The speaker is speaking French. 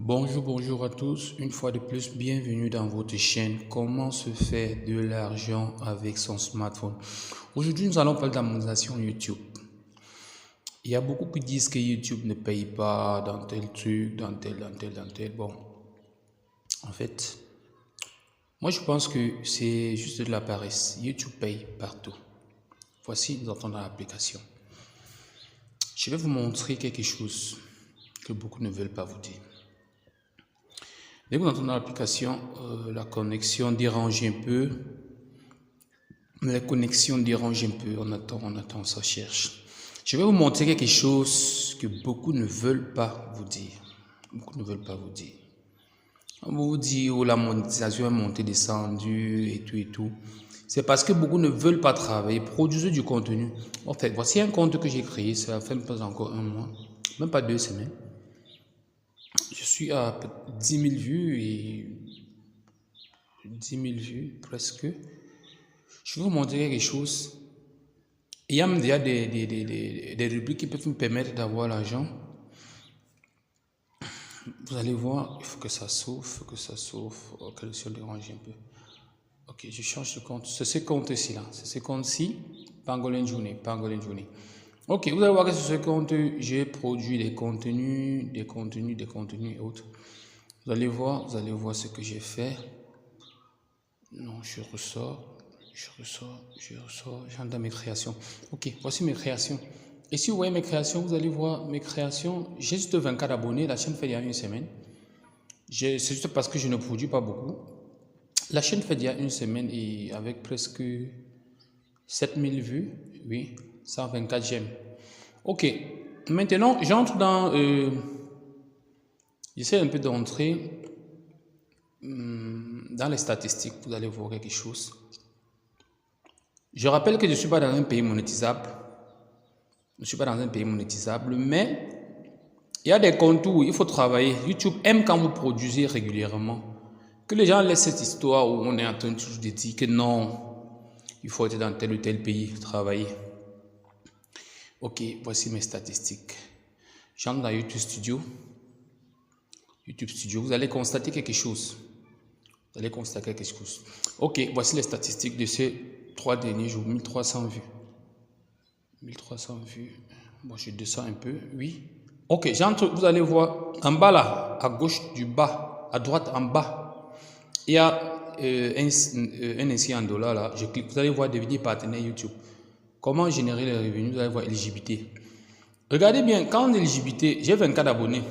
Bonjour à tous. Une fois de plus, bienvenue dans votre chaîne. Comment se faire de l'argent avec son smartphone? Aujourd'hui, nous allons parler de la monétisation YouTube. Il y a beaucoup qui disent que YouTube ne paye pas dans tel truc, dans tel. Bon, en fait, moi je pense que c'est juste de la paresse. YouTube paye partout. Voici, nous entrons dans l'application. Je vais vous montrer quelque chose que beaucoup ne veulent pas vous dire. Dès que vous entrez dans l'application, la connexion dérange un peu. La connexion dérange un peu. On attend, ça cherche. Je vais vous montrer quelque chose que beaucoup ne veulent pas vous dire. Beaucoup ne veulent pas vous dire. On vous dit la monétisation est montée, descendue et tout. C'est parce que beaucoup ne veulent pas travailler, produire du contenu. En fait, voici un compte que j'ai créé. Ça fait pas encore un mois, même pas 2 semaines. Je suis à 10 000 vues et 10 000 vues presque. Je vais vous montrer quelque chose. Il y a même déjà des rubriques qui peuvent me permettre d'avoir l'argent. Vous allez voir, il faut que ça s'ouvre, Ok, le ciel dérange un peu. Ok, je change de compte. C'est ce compte-ci là. C'est ce compte-ci. Pangolin Journée. Ok, vous allez voir que sur ce compte, j'ai produit des contenus et autres. Vous allez voir ce que j'ai fait. Non, je ressors, j'entre dans mes créations. Ok, voici mes créations. Et si vous voyez mes créations, vous allez voir mes créations. J'ai juste 24 abonnés, la chaîne fait il y a une semaine. C'est juste parce que je ne produis pas beaucoup. La chaîne fait il y a une semaine et avec presque 7000 vues, oui, 124 j'aime. Ok, maintenant j'entre dans... j'essaie un peu d'entrer dans les statistiques, vous allez voir quelque chose. Je rappelle que je ne suis pas dans un pays monétisable. Mais il y a des contours où il faut travailler. YouTube aime quand vous produisez régulièrement. Que les gens laissent cette histoire où on est en train de dire que non, il faut être dans tel ou tel pays, travailler. Ok, voici mes statistiques. J'entre dans YouTube Studio. Vous allez constater quelque chose. Ok, voici les statistiques de ces 3 derniers jours. 1300 vues. 1300 vues. Bon, je descends un peu. Oui. Ok, j'entre. Vous allez voir en bas là, à gauche du bas, à droite en bas. Il y a un ici en dollar là. Je clique. Vous allez voir devenir partenaire YouTube. Comment générer les revenus? Vous allez voir éligibilité. Regardez bien, quand on est éligibilité, j'ai 24 abonnés.